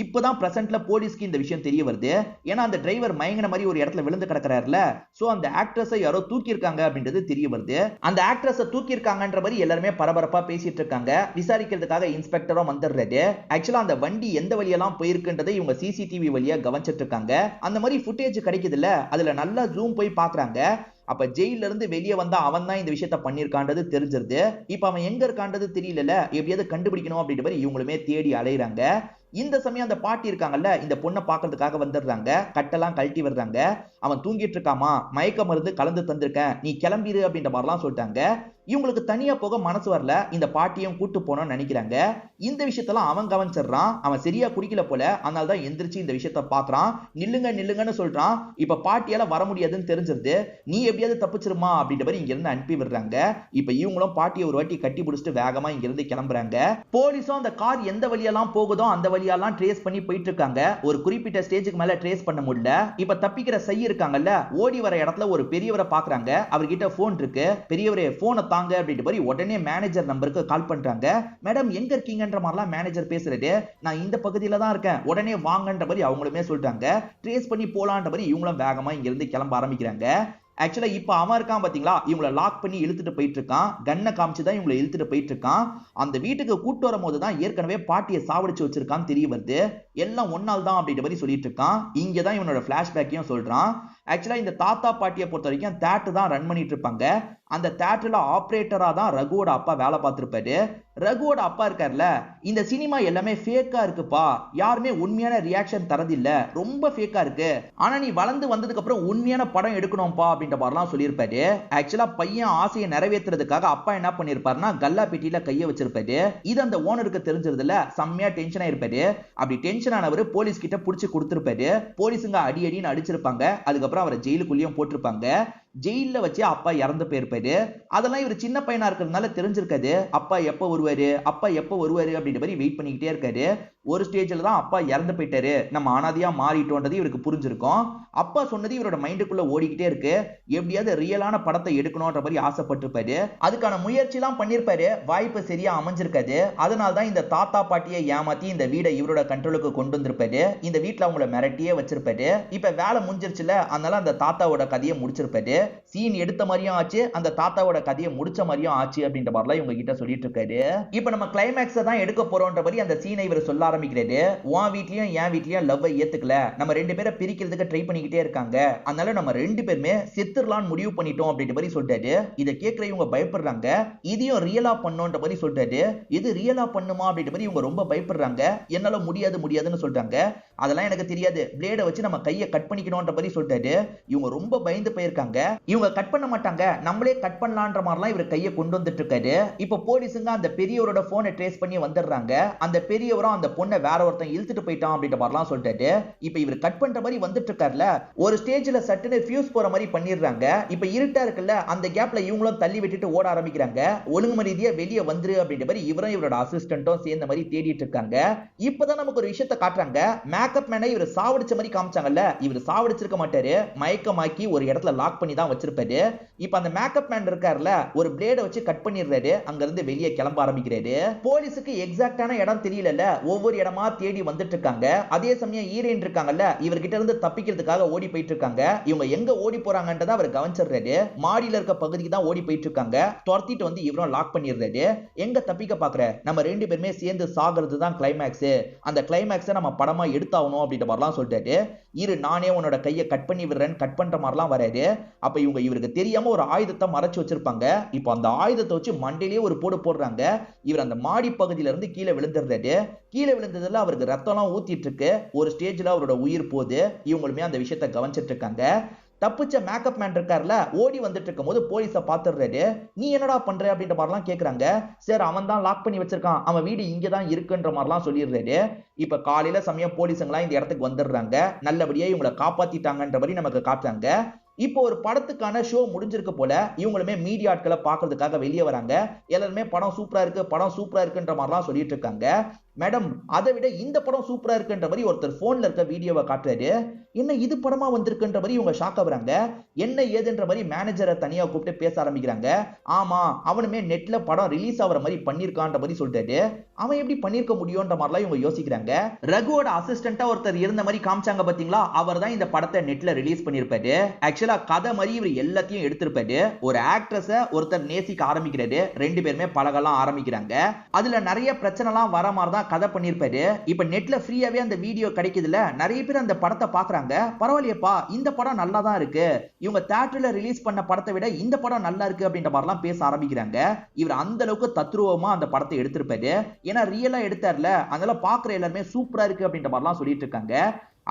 இப்பதான் பிரசன்ட்ல போலீஸ்க்கு இந்த விஷயம் தெரிய வருது. ஏன்னா அந்த டிரைவர் மயங்கின மாதிரி ஒரு இடத்துல விழுந்து கிடக்குறாருல, சோ அந்த ஆக்ட்ரஸை யாரோ தூக்கி இருக்காங்க அப்படின்றது தெரிய வருது. அந்த ஆக்ட்ரஸை தூக்கி இருக்காங்கன்ற மாதிரி எல்லாருமே பரபரப்பா பேசிட்டு இருக்காங்க. விசாரிக்கிறதுக்காக இன்ஸ்பெக்டரும் வந்துடுறாரு. ஆக்சுவலா அந்த வண்டி எந்த வழியெல்லாம் போயிருக்குன்றதை இவங்க சிசிடிவி வழியா கவனிச்சிட்டு இருக்காங்க. அந்த மாதிரி ஃபுட்டேஜ் கிடைக்குதுல்ல, அதுல நல்லா ஜூம் போய் பாக்குறாங்க. அப்ப ஜெயில இருந்து வெளியே வந்தா அவன் தான் இந்த விஷயத்த பண்ணிருக்கான்றது தெரிஞ்சிருது. இப்ப அவன் எங்க இருக்கான்றது தெரியல, எப்படியாவது கண்டுபிடிக்கணும் அப்படின்ற மாதிரி இவங்களுமே தேடி அலையறாங்க. இந்த சமயம் அந்த பாட்டி இருக்காங்கல்ல, இந்த பொண்ணை பாக்குறதுக்காக வந்துடுறாங்க. கட்டெல்லாம் கழட்டி வர்றாங்க. அவன் தூங்கிட்டு இருக்காமா, மயக்க மருந்து கலந்து தந்திருக்கேன், நீ கிளம்பிரு அப்படின்ற மாதிரிலாம் சொல்லிட்டாங்க. இவங்களுக்கு தனியா போக மனசு வரல. இந்த பாட்டியும் கூட்டு போனோம்னு நினைக்கிறாங்க. இந்த விஷயத்தெல்லாம் அவன் கவனிச்சிடறான். அவன் சரியா குடிக்கல போல, அதனால தான் எந்திரிச்சு இந்த விஷயத்த பாக்குறான். நில்லுங்க நில்லுங்கன்னு சொல்றான். இப்ப பாட்டியால வர முடியாதுன்னு தெரிஞ்சிருது. நீ எப்படியாவது தப்பிச்சிருமா அப்படின்ற மாதிரி இங்க இருந்து அனுப்பி விடுறாங்க. இப்ப இவங்களும் பாட்டியை ஒரு வாட்டி கட்டி பிடிச்சிட்டு வேகமா இங்க இருந்து கிளம்புறாங்க. போலீஸும் அந்த கார் எந்த வழியெல்லாம் போகுதோ அந்த வழியெல்லாம் ட்ரேஸ் பண்ணி போயிட்டு இருக்காங்க. ஒரு குறிப்பிட்ட ஸ்டேஜுக்கு மேல ட்ரேஸ் பண்ண முடியல. இப்ப தப்பிக்கிற செய்ய இருக்காங்கல்ல, ஓடி வர இடத்துல ஒரு பெரியவரை பாக்குறாங்க. அவர்கிட்ட போன் இருக்கு. பெரியவரே போனை தாங்க அப்படின்ற மாதிரி உடனே மேனேஜர் நம்பருக்கு கால் பண்றாங்க. மேடம் எங்க இருக்கீங்கன்ற மாதிரிலாம் மேனேஜர் பேசுறது. நான் இந்த பகுதியில தான் இருக்கேன், உடனே வாங்கன்ற மாதிரி அவங்களுமே சொல்றாங்க. ட்ரேஸ் பண்ணி போலான்ற மாதிரி இவங்களும் வேகமா இங்க இருந்து கிளம்ப ஆரம்பிக்கிறாங்க. ஆக்சுவலா இப்ப அவன் இருக்கான் பாத்தீங்களா, இவங்களை லாக் பண்ணி இழுத்துட்டு போயிட்டு இருக்கான். கண்ணை காமிச்சுதான் இவங்களை இழுத்துட்டு போயிட்டு இருக்கான். அந்த வீட்டுக்கு கூட்டு வரும் போதுதான் ஏற்கனவே பாட்டியை சாவடிச்சு வச்சிருக்கான்னு தெரிய வருது. எல்லாம் ஒன்னால் தான் அப்படின்ற மாதிரி சொல்லிட்டு இருக்கான். இங்கதான் இவனோட பிளாஷ்பேக்கையும் சொல்றான். ஆக்சுவலா இந்த தாத்தா பாட்டியை பொறுத்த வரைக்கும் தேட்டர் தான் ரன் பண்ணிட்டு இருப்பாங்க. அந்த தேட்டர்ல ஆபரேட்டரா தான் ரகுவோட அப்பா வேலை பார்த்திருப்பாரு. ரகுவோட அப்பா இருக்கார்ல, இந்த சினிமா எல்லாமே ஃபேக்கா இருக்குப்பா, யாருமே உண்மையான ரியாக்ஷன் தரதில்ல, ரொம்ப ஃபேக்கா இருக்கு, ஆனா நீ வளர்ந்து வந்ததுக்கு அப்புறம் உண்மையான படம் எடுக்கணும்பா அப்படின்ற மாதிரிலாம் சொல்லியிருப்பாரு. ஆக்சுவலா பையன் ஆசையை நிறைவேற்றுறதுக்காக அப்பா என்ன பண்ணிருப்பாருன்னா கல்லா பெட்டியில கைய வச்சிருப்பாரு. இது அந்த ஓனருக்கு தெரிஞ்சதுல செம்மையா டென்ஷன் ஆயிருப்பாரு. அப்படி டென்ஷன் ஆனவர் போலீஸ் கிட்ட புடிச்சு கொடுத்திருப்பாரு. போலீஸுங்க அடி அடின்னு அடிச்சிருப்பாங்க. அதுக்கப்புறம் அவரை ஜெயிலுக்குள்ளேயும் போட்டிருப்பாங்க. ஜெயில வச்சு அப்பா இறந்து போயிருப்பாரு. அதெல்லாம் இவர் சின்ன பையனா இருக்கிறதுனால தெரிஞ்சிருக்காது. அப்பா எப்ப வருவாரு, அப்பா எப்ப வருவாரு அப்படின்ற மாதிரி வெயிட் பண்ணிக்கிட்டே இருக்காரு. ஒரு ஸ்டேஜ்ல தான் அப்பா இறந்து போயிட்டாரு, நம்ம அனாதையா மாறிட்டோன்றது இவருக்கு புரிஞ்சிருக்கும். அப்பா சொன்னது இவரோட மைண்டுக்குள்ள ஓடிக்கிட்டே இருக்கு. எப்படியாவது ரியலான படத்தை எடுக்கணும்ன்ற மாதிரி ஆசைப்பட்டிருப்பாரு. அதுக்கான முயற்சி எல்லாம் பண்ணிருப்பாரு. வாய்ப்பு சரியா அமைஞ்சிருக்காது. அதனால தான் இந்த தாத்தா பாட்டியை ஏமாத்தி இந்த வீடை இவரோட கண்ட்ரோலுக்கு கொண்டு வந்திருப்பாரு. இந்த வீட்டுல அவங்கள மிரட்டியே வச்சிருப்பாரு. இப்ப வேலை முடிஞ்சிருச்சுல, அதனால அந்த தாத்தாவோட கதையை முடிச்சிருப்பாரு. சீன் எடுத்த மாதிரியும் ஆச்சு, அந்த தாத்தாவோட கதையை முடிச்ச மாதிரியும் ஆச்சு அப்படின்ற மாதிரிலாம் இவங்க கிட்ட சொல்லிட்டு இருக்காரு. இப்ப நம்ம கிளைமேக்ஸ் தான் எடுக்க போறோம்ன்ற மாதிரி அந்த சீனை இவர் சொல்ல ஆரம்பிக்கிறாரு. உன் வீட்லயும் என் வீட்லயும் லவ் ஏத்துக்கல, நம்ம ரெண்டு பேரை பிரிக்கிறதுக்கு ட்ரை பண்ணிக்கிட்டே இருக்காங்க, அதனால நம்ம ரெண்டு பேருமே செத்துறலாம்னு முடிவு பண்ணிட்டோம் அப்படின்ற மாதிரி சொல்றாரு. இதை கேட்கிற இவங்க பயப்படுறாங்க. இதையும் ரியலா பண்ணோன்ற மாதிரி சொல்றாரு. இது ரியலா பண்ணுமா அப்படின்ற மாதிரி இவங்க ரொம்ப பயப்படுறாங்க. என்னால முடியாது முடியாதுன்னு சொல்றாங்க. அதெல்லாம் எனக்கு தெரியாது, பிளேடை வச்சு நம்ம கையை கட் பண்ணிக்கணும்ன்ற மாதிரி சொல்றாரு. இவங்க ரொம்ப பயந்து போயிருக்காங்க. இவங்க கட் பண்ண மாட்டாங்க, நம்மளே கட் பண்ணலான்ற மாதிரிலாம் இவர் கையை கொண்டு வந்துட்டு இருக்காரு. இப்ப போலீஸுங்க அந்த பெரியவரோட போனை ட்ரேஸ் பண்ணி வந்துடுறாங்க. அந்த பெரியவரும் அந்த பொண்ணை வேற ஒருத்தன் இழுத்துட்டு போயிட்டான் அப்படின்ற மாதிரிலாம் சொல்லிட்டாரு. இப்ப இவர் கட் பண்ற மாதிரி வந்துட்டு இருக்காருல, ஒரு ஸ்டேஜ்ல சட்டுன்னு ஃபியூஸ் போற மாதிரி பண்ணிடுறாங்க. இப்ப இருட்டா இருக்குல்ல, அந்த கேப்ல இவங்களும் தள்ளி விட்டுட்டு ஓட ஆரம்பிக்கிறாங்க. ஒழுங்கு ரீதியா வெளியே வந்துரு அப்படின்ற மாதிரி இவரும் இவரோட அசிஸ்டன்ட்டும் சேர்ந்த மாதிரி தேடிட்டு இருக்காங்க. இப்பதான் நமக்கு ஒரு விஷயத்தை காட்டுறாங்க. மேக்கப் மேனை இவர் சாவடிச்ச மாதிரி காமிச்சாங்கல்ல, இவர் சாவடிச்சிருக்க மாட்டாரு, மயக்கமாக்கி ஒரு இடத்துல லாக் பண்ணி தான் வச்சிருப்பாரு. இப்ப அந்த மேக்கப் மேன் இருக்காருல, ஒரு பிளேட வச்சு கட் பண்ணிடுறாரு. அங்க இருந்து வெளியே கிளம்ப ஆரம்பிக்கிறாரு. போலீஸுக்கு எக்ஸாக்டான இடம் தெரியல, ஒவ்வொரு இடமா தேடி வந்துட்டு இருக்காங்க. அதே சமயம் ஹீரோயின் இருக்காங்கல்ல, இவர்கிட்ட இருந்து தப்பிக்கிறதுக்காக ஓடி போயிட்டு இருக்காங்க. இவங்க எங்க ஓடி போறாங்கன்றத அவர் கவனிச்சிடுறாரு. மாடியில இருக்க பகுதிக்கு தான் ஓடி போயிட்டு இருக்காங்க. துரத்திட்டு வந்து இவரும் லாக் பண்ணிடுறாரு. எங்க தப்பிக்க பாக்குற, நம்ம ரெண்டு பேருமே சேர்ந்து சாகிறது தான் கிளைமேக்ஸ், அந்த கிளைமேக்ஸை நம்ம படமா எடுத்தாகணும் அப்படின்ற மாதிரிலாம் சொல்லிட்டாரு. இரு, நானே உன்னோட கையை கட் பண்ணி விடுறேன், கட் பண்ற மாதிரிலாம் வராது. அப்ப இவருக்கு தெரியாம ஒரு ஆயுதத்தை மறைச்சு வச்சிருப்பாங்க. இப்போ அந்த ஆயுதத்தை வச்சு மண்டையிலேயே ஒரு போடு போடுறாங்க. இவர் அந்த மாடி பகுதியில இருந்து கீழே விழுந்துடுறாரு. கீழே விழுந்ததுல அவருக்கு ரத்தம்லாம் ஊத்திட்டு இருக்கு. ஒரு ஸ்டேஜ்ல அவரோட உயிர் போகுது. இவங்களுமே அந்த விஷயத்தை கவனிச்சிட்டு இருக்காங்க. தப்பிச்ச மேக்கப் மேன் இருக்கார்ல, ஓடி வந்துட்டு இருக்கும்போது போலீஸ பாத்துறாரு. நீ என்னடா பண்ற அப்படின்ற மாதிரிலாம் கேக்குறாங்க. சார் அவன் தான் லாக் பண்ணி வச்சிருக்கான், அவன் வீடு இங்க தான் இருக்குன்ற மாதிரிலாம் சொல்லிடுறாரு. இப்ப காலையில சமயம் போலீஸுங்களாம் இந்த இடத்துக்கு வந்துடுறாங்க. நல்லபடியா இவங்களை காப்பாத்திட்டாங்கன்ற மாதிரி நமக்கு காட்டுறாங்க. இப்போ ஒரு படத்துக்கான ஷோ முடிஞ்சிருக்கு போல. இவங்களுமே மீடியா ஆட்களை பாக்குறதுக்காக வெளியே வராங்க. எல்லாருமே படம் சூப்பரா இருக்கு, படம் சூப்பரா இருக்குன்ற மாதிரிலாம் சொல்லிட்டு இருக்காங்க. மேடம், அதை விட இந்த படம் சூப்பரா இருக்குன்ற மாதிரி ஒருத்தர் போன்ல இருக்க வீடியோவை காட்டுறாரு. என்ன இது படமா வந்திருக்குன்ற மாதிரி இவங்க ஷாக் ஆகுறாங்க. என்ன ஏதுன்ற மாதிரி மேனேஜரை தனியா கூப்பிட்டு பேச ஆரம்பிக்கிறாங்க. ஆமா, அவனுமே நெட்ல படம் ரிலீஸ் ஆகிற மாதிரி பண்ணிருக்கான்ற மாதிரி சொல்லிட்டாரு. அவன் எப்படி பண்ணிருக்க முடியும்ன்ற மாதிரிலாம் இவங்க யோசிக்கிறாங்க. ரகுவோட அசிஸ்டண்டா ஒருத்தர் இருந்த மாதிரி காமிச்சாங்க பாத்தீங்களா, அவர் தான் இந்த படத்தை நெட்ல ரிலீஸ் பண்ணிருப்பாரு. ஆக்சுவலா கதை மாதிரி இவர் எல்லாத்தையும் எடுத்திருப்பாரு. ஒரு ஆக்ட்ரஸ ஒருத்தர் நேசிக்க ஆரம்பிக்கிறாரு. ரெண்டு பேருமே பழகலாம் ஆரம்பிக்கிறாங்க. அதுல நிறைய பிரச்சனை எல்லாம் வர மாதிரி தான் கதை பண்ணிருப்பாரு. இப்ப நெட்ல ஃப்ரீயாவே அந்த வீடியோ கிடைக்குதுல, நிறைய பேர் அந்த படத்தை பாக்குறாங்க. பரவாயில்லையப்பா, இந்த படம் நல்லா தான் இருக்கு, இவங்க தியேட்டர்ல ரிலீஸ் பண்ண படத்தை விட இந்த படம் நல்லா இருக்கு அப்படின்ற மாதிரிலாம் பேச ஆரம்பிக்கிறாங்க. இவர் அந்த அளவுக்கு தத்ரூபமா அந்த படத்தை எடுத்திருப்பாரு. ஏன்னா ரியலா எடுத்தார்ல, அதனால பாக்குற எல்லாருமே சூப்பரா இருக்கு அப்படின்ற மாதிரிலாம் சொல்லிட்டு இருக்காங்க.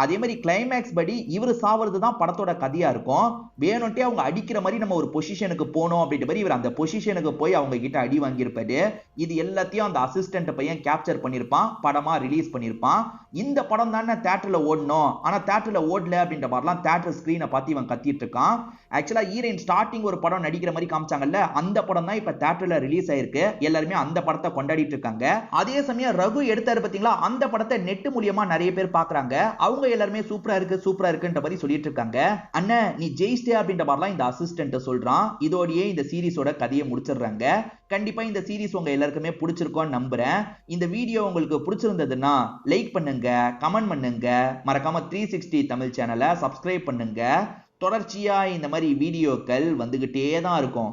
அதே மாதிரி கிளைமேக்ஸ் படி இவர் சாவறது தான் படத்தோட கதையா இருக்கும். வேணும்ட்டே அவங்க அடிக்கிற மாதிரி நம்ம ஒரு பொசிஷனுக்கு போனோம் அப்படின்ற மாதிரி இவர் அந்த பொசிஷனுக்கு போய் அவங்க கிட்ட அடி வாங்கியிருப்பாரு. இது எல்லாத்தையும் அந்த அசிஸ்டன்ட் பையன் கேப்சர் பண்ணிருப்பான், படமா ரிலீஸ் பண்ணிருப்பான். இந்த படம் தானே தியேட்டர்ல ஓடணும், ஆனா தியேட்டர்ல ஓடல அப்படின்ற மாதிரிலாம் தியேட்டர் ஸ்கிரீனை பார்த்து இவன் கத்திட்டு இருக்கான். ஆக்சுவலா ஹீரோயின் ஸ்டார்டிங் ஒரு படம் நடிக்கிற மாதிரி காமிச்சாங்கல்ல, அந்த படம் தான் இப்ப தியேட்டர்ல ரிலீஸ் ஆயிருக்கு. எல்லாருமே அந்த படத்தை கொண்டாடிட்டு இருக்காங்க. அதே சமயம் ரகு எடுத்தாரு பாத்தீங்களா, அந்த படத்தை நெட் மூலியமா நிறைய பேர் பாக்குறாங்க. அவங்க எல்லாருமே சூப்பரா இருக்கு சூப்பரா இருக்குன்ற மாதிரி சொல்லிட்டு இருக்காங்க. அண்ணன் நீ ஜெயிச்சிட்டே அப்படின்ற மாதிரிலாம் இந்த அசிஸ்டன்ட் சொல்றான். இதோடயே இந்த சீரிஸோட கதையை முடிச்சிடுறாங்க. கண்டிப்பா இந்த சீரிஸ் உங்க எல்லாருக்குமே பிடிச்சிருக்கும்னு நம்புறேன். இந்த வீடியோ உங்களுக்கு பிடிச்சிருந்ததுன்னா லைக் பண்ணுங்க, கமெண்ட் பண்ணுங்க, மறக்காம 360 தமிழ் சேனலை சப்ஸ்கிரைப் பண்ணுங்க. தொடர்ச்சியா இந்த மாதிரி வீடியோக்கள் வந்துகிட்டே தான் இருக்கும்.